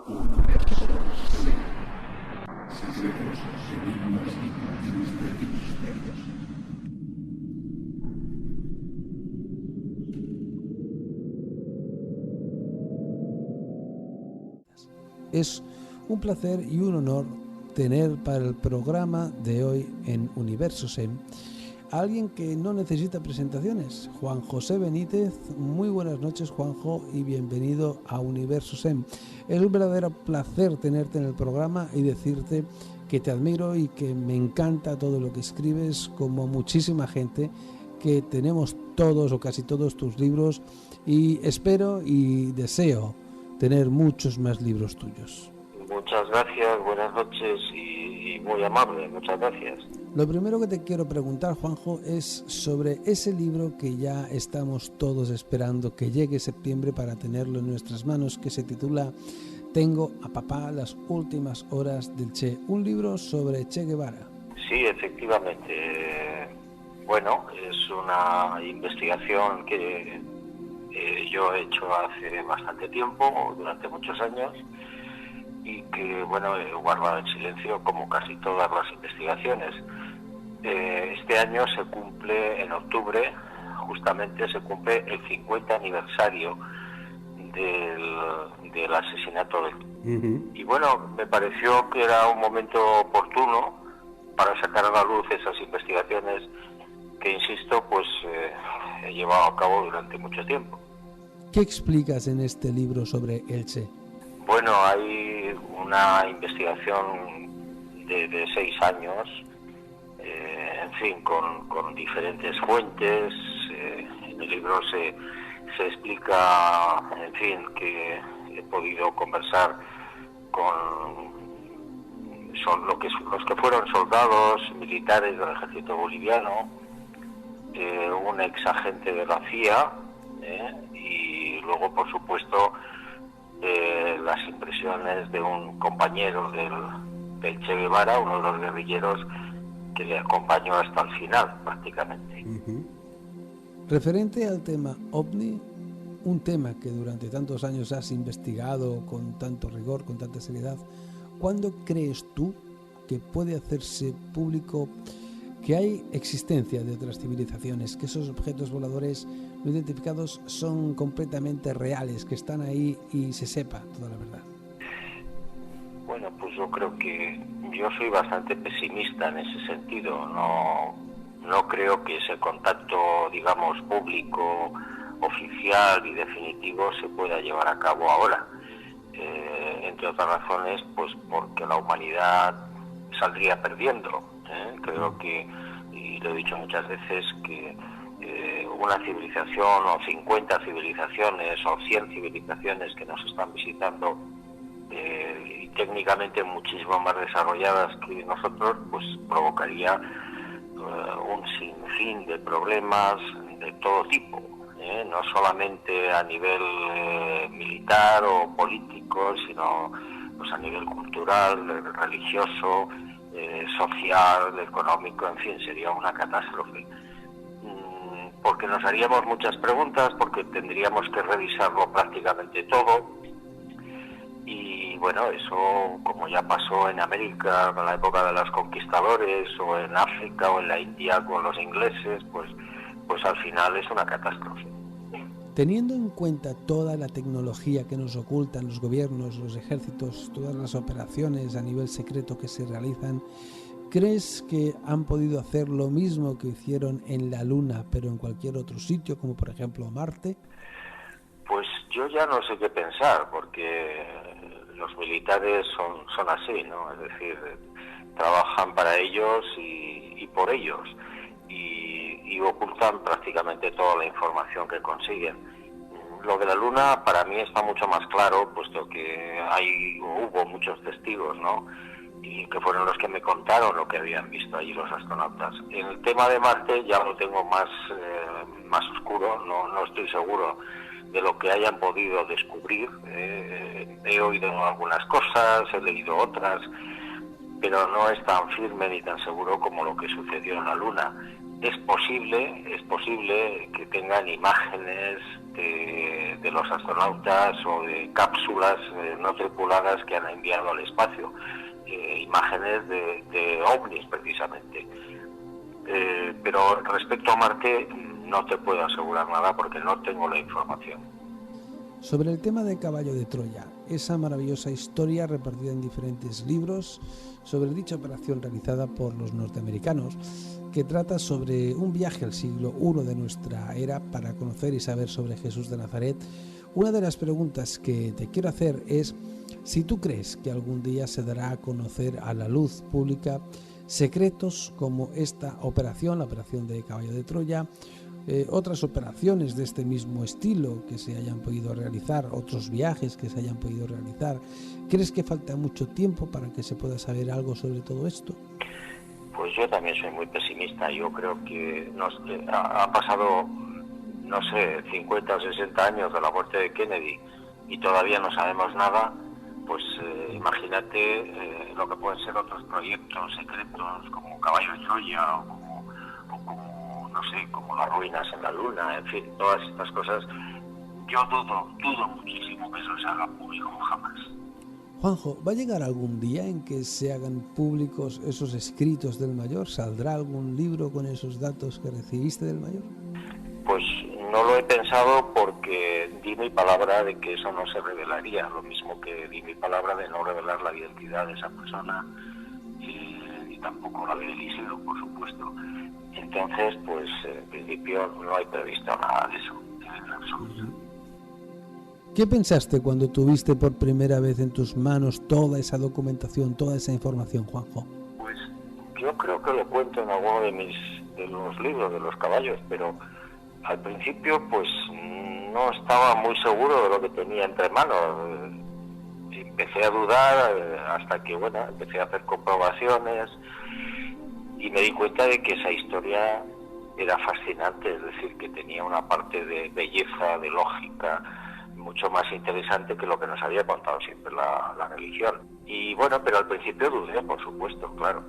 Universo SEM. Secretos, enigmas y misterios. Es un placer y un honor tener para el programa de hoy en Universo SEM a alguien que no necesita presentaciones, Juan José Benítez. Muy buenas noches, Juanjo, y bienvenido a Universo SEM. Es un verdadero placer tenerte en el programa y decirte que te admiro y que me encanta todo lo que escribes, como muchísima gente que tenemos todos o casi todos tus libros, y espero y deseo tener muchos más libros tuyos. Muchas gracias, buenas noches y muy amable, muchas gracias. Lo primero que te quiero preguntar, Juanjo, es sobre ese libro que ya estamos todos esperando que llegue septiembre para tenerlo en nuestras manos, que se titula Tengo a papá, las últimas horas del Che, un libro sobre Che Guevara. Sí, efectivamente. Bueno, es una investigación que yo he hecho hace bastante tiempo, durante muchos años, y que, bueno, he guardado en silencio como casi todas las investigaciones. Este año se cumple, en octubre, justamente se cumple el 50 aniversario del asesinato del... Y bueno, me pareció que era un momento oportuno para sacar a la luz esas investigaciones que, insisto, pues he llevado a cabo durante mucho tiempo. ¿Qué explicas en este libro sobre el Che? Bueno, hay una investigación de 6 años, en fin, con diferentes fuentes. En el libro se explica, en fin, que he podido conversar con los que fueron soldados militares del ejército boliviano, un ex agente de la CIA, y luego, por supuesto, las impresiones de un compañero del Che Guevara, uno de los guerrilleros que le acompañó hasta el final, prácticamente. Referente al tema OVNI, un tema que durante tantos años has investigado con tanto rigor, con tanta seriedad, ¿cuándo crees tú que puede hacerse público que hay existencia de otras civilizaciones, que esos objetos voladores no identificados son completamente reales, que están ahí y se sepa toda la verdad? Bueno, pues yo creo que yo soy bastante pesimista en ese sentido. No creo que ese contacto, digamos, público, oficial y definitivo se pueda llevar a cabo ahora. Entre otras razones, pues porque la humanidad saldría perdiendo. Creo que, y lo he dicho muchas veces, que una civilización o 50 civilizaciones o 100 civilizaciones que nos están visitando, y técnicamente muchísimo más desarrolladas que nosotros, pues provocaría un sinfín de problemas de todo tipo, no solamente a nivel militar o político, sino pues a nivel cultural, religioso, social, económico, en fin, sería una catástrofe. Porque nos haríamos muchas preguntas, porque tendríamos que revisarlo prácticamente todo. Y bueno, eso, como ya pasó en América en la época de los conquistadores, o en África o en la India con los ingleses, pues al final es una catástrofe. Teniendo en cuenta toda la tecnología que nos ocultan los gobiernos, los ejércitos, todas las operaciones a nivel secreto que se realizan, ¿crees que han podido hacer lo mismo que hicieron en la Luna, pero en cualquier otro sitio, como por ejemplo Marte? Pues yo ya no sé qué pensar, porque los militares son así, ¿no? Es decir, trabajan para ellos y por ellos, y ocultan prácticamente toda la información que consiguen. Lo de la Luna para mí está mucho más claro, puesto que hubo muchos testigos, ¿no? Y que fueron los que me contaron lo que habían visto allí los astronautas. En el tema de Marte ya lo tengo más oscuro, no estoy seguro de lo que hayan podido descubrir. He oído algunas cosas, he leído otras, pero no es tan firme ni tan seguro como lo que sucedió en la Luna. es posible que tengan imágenes de los astronautas o de cápsulas no tripuladas que han enviado al espacio, imágenes de ovnis precisamente. Pero respecto a Marte no te puedo asegurar nada porque no tengo la información. Sobre el tema de Caballo de Troya, esa maravillosa historia repartida en diferentes libros sobre dicha operación realizada por los norteamericanos, que trata sobre un viaje al siglo I de nuestra era para conocer y saber sobre Jesús de Nazaret, una de las preguntas que te quiero hacer es si tú crees que algún día se dará a conocer a la luz pública secretos como esta operación, la operación de Caballo de Troya, otras operaciones de este mismo estilo que se hayan podido realizar, otros viajes que se hayan podido realizar. ¿Crees que falta mucho tiempo para que se pueda saber algo sobre todo esto? Pues yo también soy muy pesimista. Yo creo que ha pasado, no sé, 50 o 60 años de la muerte de Kennedy y todavía no sabemos nada. Pues imagínate lo que pueden ser otros proyectos secretos como Caballo de Troya o como, no sé, como las ruinas en la Luna, en fin, todas estas cosas. Yo dudo muchísimo que eso se haga público jamás. Juanjo, ¿va a llegar algún día en que se hagan públicos esos escritos del mayor? ¿Saldrá algún libro con esos datos que recibiste del mayor? Pues no lo he pensado porque di mi palabra de que eso no se revelaría, lo mismo que di mi palabra de no revelar la identidad de esa persona y tampoco la de Eliseo, por supuesto. Entonces, pues en principio no hay previsto nada de eso, en absoluto. ¿Qué pensaste cuando tuviste por primera vez en tus manos toda esa documentación, toda esa información, Juanjo? Pues yo creo que lo cuento en alguno de los libros de los caballos, pero al principio pues no estaba muy seguro de lo que tenía entre manos. Empecé a dudar hasta que, bueno, empecé a hacer comprobaciones y me di cuenta de que esa historia era fascinante, es decir, que tenía una parte de belleza, de lógica, mucho más interesante que lo que nos había contado siempre la religión. Y bueno, pero al principio dudé, por supuesto, claro.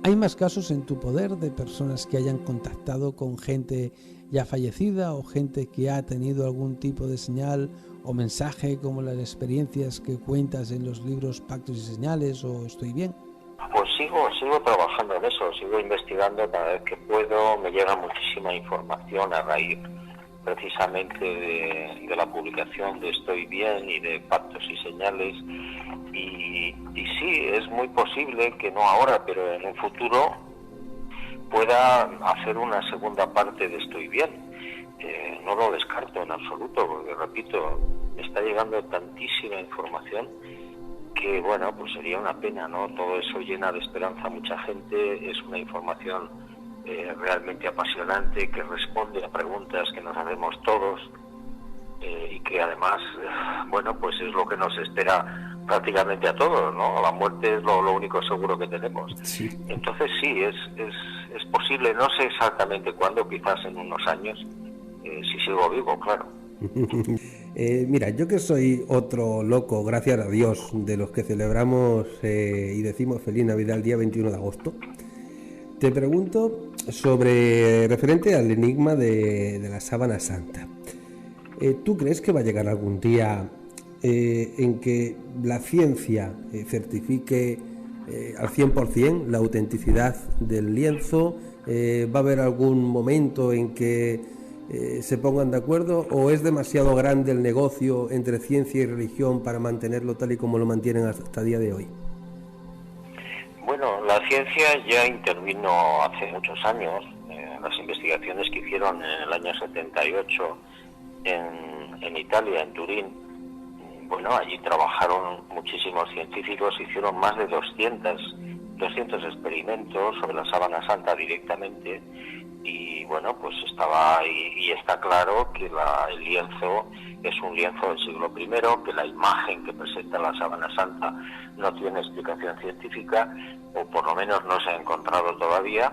¿Hay más casos en tu poder de personas que hayan contactado con gente ya fallecida o gente que ha tenido algún tipo de señal o mensaje como las experiencias que cuentas en los libros Pactos y Señales o Estoy Bien? Pues sigo trabajando en eso, sigo investigando cada vez que puedo, me llega muchísima información a raíz precisamente de la publicación de Estoy Bien y de Pactos y Señales y sí, es muy posible que no ahora, pero en un futuro pueda hacer una segunda parte de Estoy Bien. No lo descarto en absoluto, porque repito, me está llegando tantísima información que bueno, pues sería una pena, ¿no? Todo eso llena de esperanza a mucha gente, es una información realmente apasionante que responde a preguntas que nos hacemos todos y que además, bueno, pues es lo que nos espera prácticamente a todos, ¿no? La muerte es lo único seguro que tenemos. Sí. Entonces sí, es posible, no sé exactamente cuándo, quizás en unos años, si sigo vivo, claro. Mira, yo que soy otro loco, gracias a Dios, de los que celebramos y decimos Feliz Navidad el día 21 de agosto, te pregunto sobre referente al enigma de la sábana santa. ¿Tú crees que va a llegar algún día en que la ciencia certifique al 100% la autenticidad del lienzo? ¿Va a haber algún momento en que se pongan de acuerdo o es demasiado grande el negocio entre ciencia y religión para mantenerlo tal y como lo mantienen hasta el día de hoy? Bueno, la ciencia ya intervino hace muchos años. Las investigaciones que hicieron en el año 78 en Italia, en Turín, bueno, allí trabajaron muchísimos científicos, hicieron más de 200 experimentos sobre la sábana santa directamente y bueno, pues estaba ahí y está claro que el lienzo es un lienzo del siglo I, que la imagen que presenta la sábana santa no tiene explicación científica o por lo menos no se ha encontrado todavía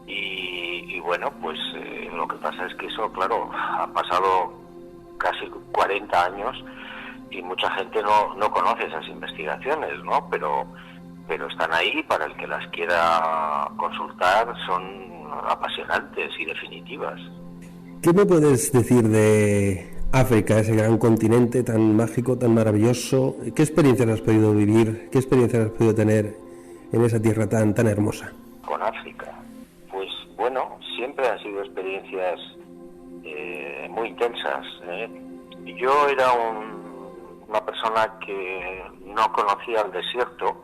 y bueno, pues lo que pasa es que eso, claro, ha pasado casi 40 años y mucha gente no conoce esas investigaciones, ¿no? Pero están ahí para el que las quiera consultar, son apasionantes y definitivas. ¿Qué me puedes decir de África, ese gran continente tan mágico, tan maravilloso? ¿Qué experiencias has podido vivir? ¿Qué experiencias has podido tener en esa tierra tan hermosa? Con África, pues bueno, siempre han sido experiencias muy intensas. Yo era una persona que no conocía el desierto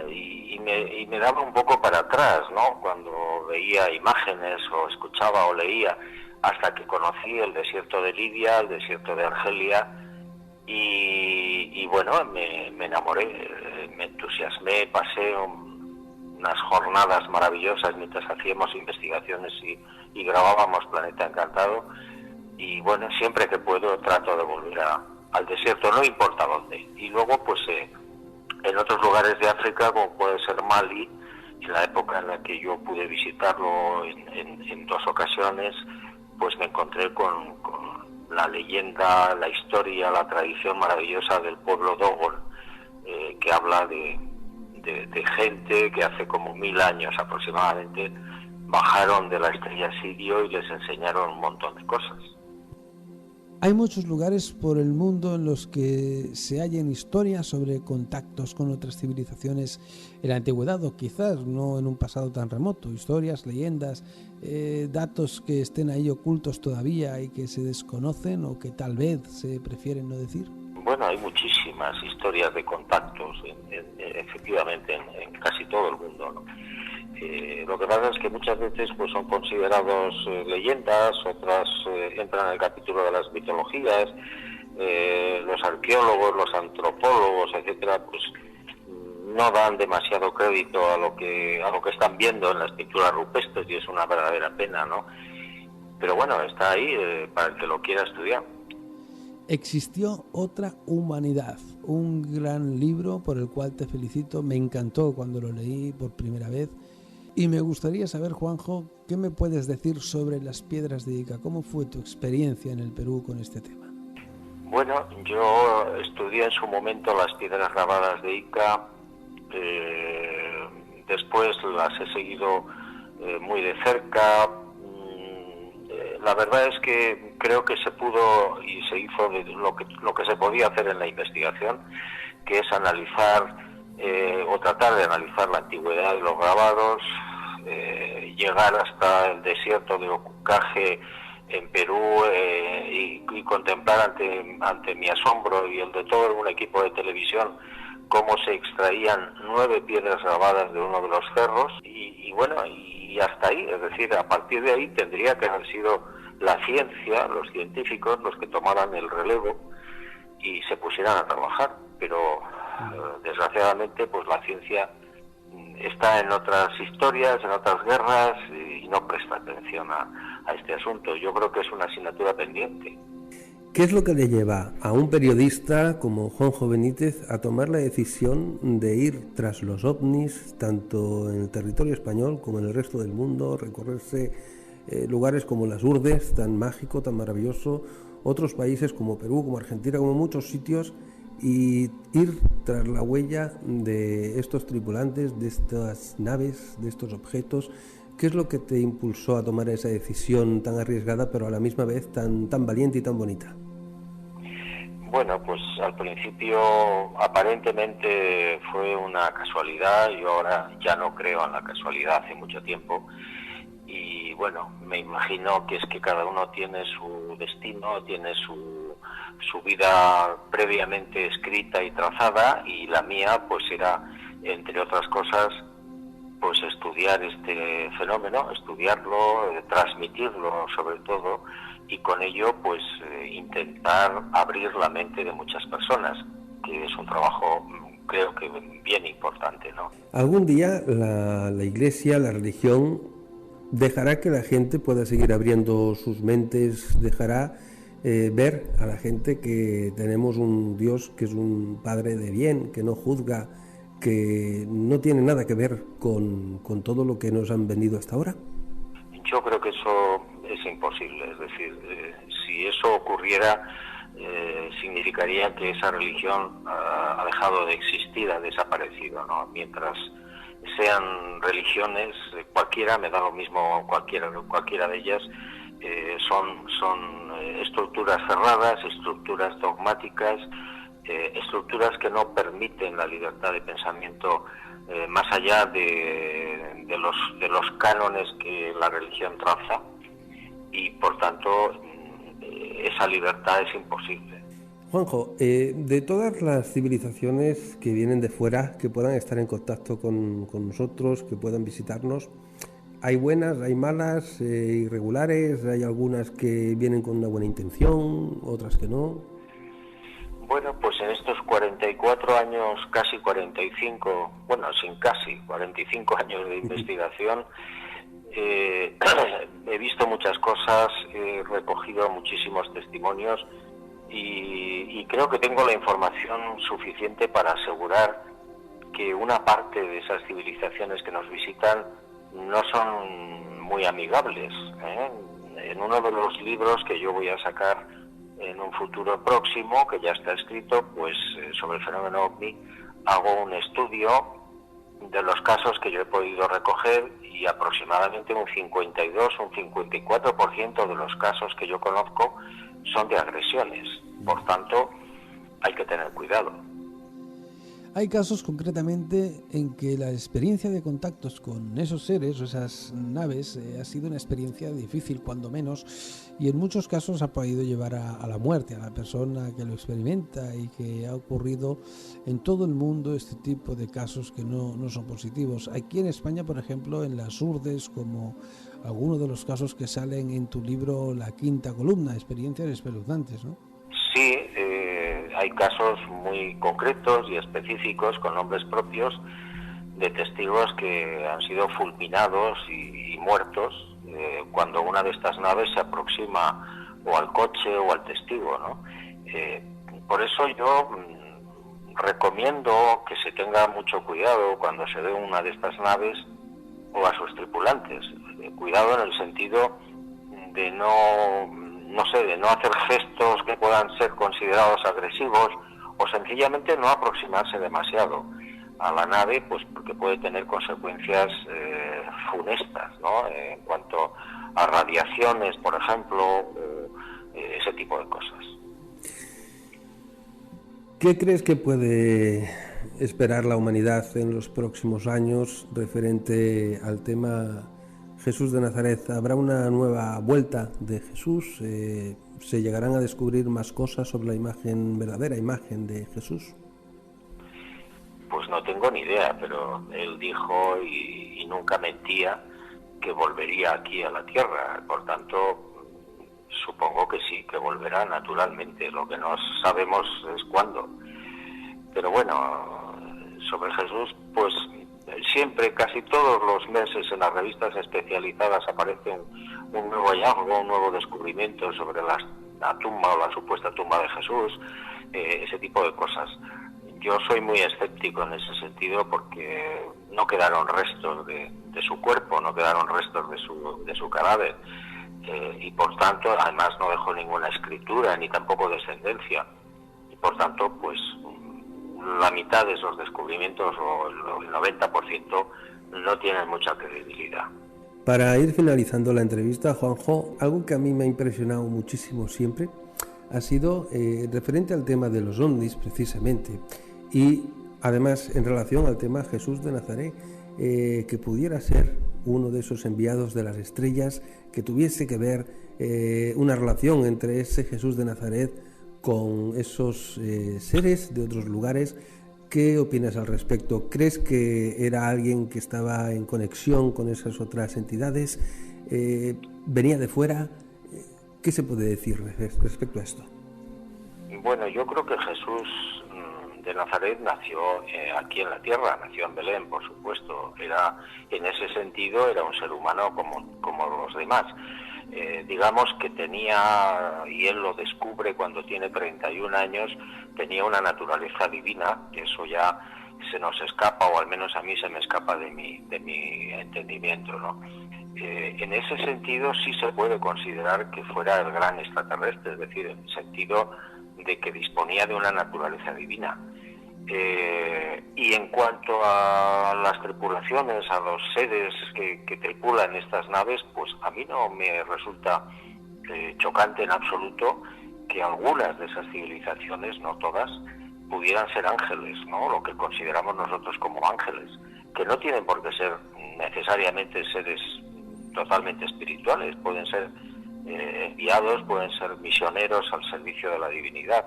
y me daba un poco para atrás, ¿no? Cuando veía imágenes o escuchaba o leía, hasta que conocí el desierto de Libia, el desierto de Argelia, y bueno, me enamoré, me entusiasmé, pasé unas jornadas maravillosas mientras hacíamos investigaciones y grabábamos Planeta Encantado, y bueno, siempre que puedo trato de volver al desierto, no importa dónde. Y luego pues en otros lugares de África, como puede ser Mali, en la época en la que yo pude visitarlo en 2 ocasiones, pues me encontré con la leyenda, la historia, la tradición maravillosa del pueblo Dogon, que habla de gente que hace como 1000 años aproximadamente bajaron de la estrella Sirio y les enseñaron un montón de cosas. Hay muchos lugares por el mundo en los que se hallan historias sobre contactos con otras civilizaciones en la antigüedad, o quizás no en un pasado tan remoto. Historias, leyendas, datos que estén ahí ocultos todavía y que se desconocen o que tal vez se prefieren no decir. Bueno, hay muchísimas historias de contactos, efectivamente, en casi todo el mundo, ¿no? Lo que pasa es que muchas veces pues son considerados leyendas, otras entran en el capítulo de las mitologías. Los arqueólogos, los antropólogos, etcétera, pues no dan demasiado crédito a lo que están viendo en las pinturas rupestres, y es una verdadera pena, ¿no? Pero bueno, está ahí para el que lo quiera estudiar. Existió otra humanidad, un gran libro por el cual te felicito. Me encantó cuando lo leí por primera vez. Y me gustaría saber, Juanjo, ¿qué me puedes decir sobre las piedras de Ica? ¿Cómo fue tu experiencia en el Perú con este tema? Bueno, yo estudié en su momento las piedras grabadas de Ica, después las he seguido muy de cerca. La verdad es que creo que se pudo y se hizo lo que se podía hacer en la investigación, que es analizar o tratar de analizar la antigüedad de los grabados, llegar hasta el desierto de Ocucaje en Perú y contemplar ante mi asombro y el de todo un equipo de televisión cómo se extraían 9 piedras grabadas de uno de los cerros y bueno, y hasta ahí, es decir, a partir de ahí tendría que haber sido la ciencia, los científicos, los que tomaran el relevo y se pusieran a trabajar, pero desgraciadamente pues la ciencia está en otras historias, en otras guerras y no presta atención a este asunto. Yo creo que es una asignatura pendiente. ¿Qué es lo que le lleva a un periodista como Juanjo Benítez a tomar la decisión de ir tras los ovnis, tanto en el territorio español como en el resto del mundo, recorrerse lugares como las Urdes, tan mágico, tan maravilloso, otros países como Perú, como Argentina, como muchos sitios, y ir tras la huella de estos tripulantes, de estas naves, de estos objetos? ¿Qué es lo que te impulsó a tomar esa decisión tan arriesgada, pero a la misma vez tan valiente y tan bonita? Bueno, pues al principio aparentemente fue una casualidad. Yo ahora ya no creo en la casualidad hace mucho tiempo. Y bueno, me imagino que es que cada uno tiene su destino, tiene su vida previamente escrita y trazada, y la mía pues era, entre otras cosas, pues estudiar este fenómeno, estudiarlo, transmitirlo sobre todo, y con ello pues intentar abrir la mente de muchas personas, que es un trabajo creo que bien importante, ¿no? Algún día la Iglesia, la religión, dejará que la gente pueda seguir abriendo sus mentes, dejará ver a la gente que tenemos un Dios que es un Padre de bien, que no juzga, que no tiene nada que ver con todo lo que nos han vendido hasta ahora. Yo creo que eso es imposible, es decir, si eso ocurriera significaría que esa religión ha dejado de existir, ha desaparecido, ¿no? Mientras sean religiones, cualquiera, me da lo mismo cualquiera de ellas, son estructuras cerradas, estructuras dogmáticas, estructuras que no permiten la libertad de pensamiento más allá de los cánones que la religión traza, y por tanto esa libertad es imposible. Juanjo, de todas las civilizaciones que vienen de fuera, que puedan estar en contacto con nosotros, que puedan visitarnos, hay buenas, hay malas, irregulares, hay algunas que vienen con una buena intención, otras que no. Bueno, pues en estos 44 años, casi 45, bueno, sin casi, 45 años de investigación, he visto muchas cosas, he recogido muchísimos testimonios y creo que tengo la información suficiente para asegurar que una parte de esas civilizaciones que nos visitan no son muy amigables, ¿eh? En uno de los libros que yo voy a sacar en un futuro próximo, que ya está escrito, pues sobre el fenómeno OVNI, hago un estudio de los casos que yo he podido recoger, y aproximadamente un 52, un 54% de los casos que yo conozco son de agresiones. Por tanto, hay que tener cuidado. Hay casos concretamente en que la experiencia de contactos con esos seres o esas naves ha sido una experiencia difícil, cuando menos, y en muchos casos ha podido llevar a la muerte a la persona que lo experimenta, y que ha ocurrido en todo el mundo este tipo de casos que no son positivos. Aquí en España, por ejemplo, en las Urdes, como algunos de los casos que salen en tu libro La Quinta Columna, experiencias espeluznantes, ¿no? Sí, hay casos muy concretos y específicos con nombres propios de testigos que han sido fulminados y muertos cuando una de estas naves se aproxima o al coche o al testigo, ¿no? Por eso yo recomiendo que se tenga mucho cuidado cuando se ve una de estas naves o a sus tripulantes. Cuidado en el sentido de de no hacer gestos que puedan ser considerados agresivos, o sencillamente no aproximarse demasiado a la nave, pues porque puede tener consecuencias funestas, ¿no? En cuanto a radiaciones, por ejemplo, ese tipo de cosas. ¿Qué crees que puede esperar la humanidad en los próximos años referente al tema Jesús de Nazaret? ¿Habrá una nueva vuelta de Jesús? ¿Se llegarán a descubrir más cosas sobre la imagen, verdadera imagen de Jesús? Pues no tengo ni idea, pero él dijo y nunca mentía que volvería aquí a la tierra. Por tanto, supongo que sí, que volverá naturalmente. Lo que no sabemos es cuándo. Pero bueno, sobre Jesús, pues siempre, casi todos los meses, en las revistas especializadas aparece un nuevo hallazgo, un nuevo descubrimiento sobre la tumba o la supuesta tumba de Jesús, ese tipo de cosas. Yo soy muy escéptico en ese sentido, porque no quedaron restos de su cuerpo, no quedaron restos de su cadáver, y por tanto, además no dejó ninguna escritura ni tampoco descendencia, y por tanto, pues la mitad de esos descubrimientos, o el 90%, no tienen mucha credibilidad. Para ir finalizando la entrevista, Juanjo, algo que a mí me ha impresionado muchísimo siempre ha sido referente al tema de los ovnis, precisamente, y además en relación al tema Jesús de Nazaret, que pudiera ser uno de esos enviados de las estrellas, que tuviese que ver una relación entre ese Jesús de Nazaret con esos seres de otros lugares. ¿Qué opinas al respecto? ¿Crees que era alguien que estaba en conexión con esas otras entidades? ¿Venía de fuera? ¿Qué se puede decir respecto a esto? Bueno, yo creo que Jesús de Nazaret nació aquí en la tierra, nació en Belén, por supuesto. En ese sentido era un ser humano como los demás. Digamos que tenía, y él lo descubre cuando tiene 31 años, tenía una naturaleza divina, que eso ya se nos escapa, o al menos a mí se me escapa de mi entendimiento, ¿no? En ese sentido sí se puede considerar que fuera el gran extraterrestre, es decir, en el sentido de que disponía de una naturaleza divina. Y en cuanto a las tripulaciones, a los seres que tripulan estas naves, pues a mí no me resulta chocante en absoluto que algunas de esas civilizaciones, no todas, pudieran ser ángeles, ¿no? Lo que consideramos nosotros como ángeles, que no tienen por qué ser necesariamente seres totalmente espirituales, pueden ser enviados, pueden ser misioneros al servicio de la divinidad,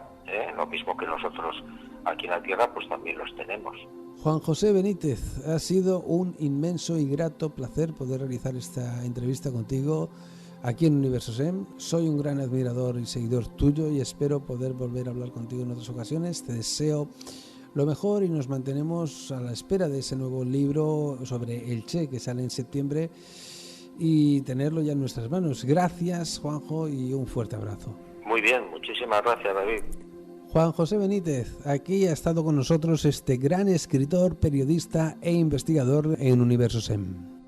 lo mismo que nosotros aquí en la Tierra pues también los tenemos. Juan José Benítez, ha sido un inmenso y grato placer poder realizar esta entrevista contigo aquí en Universo SEM. Soy un gran admirador y seguidor tuyo y espero poder volver a hablar contigo en otras ocasiones. Te deseo lo mejor y nos mantenemos a la espera de ese nuevo libro sobre el Che que sale en septiembre y tenerlo ya en nuestras manos. Gracias, Juanjo, y un fuerte abrazo. Muy bien, muchísimas gracias, David. Juan José Benítez, aquí ha estado con nosotros este gran escritor, periodista e investigador en Universo SEM.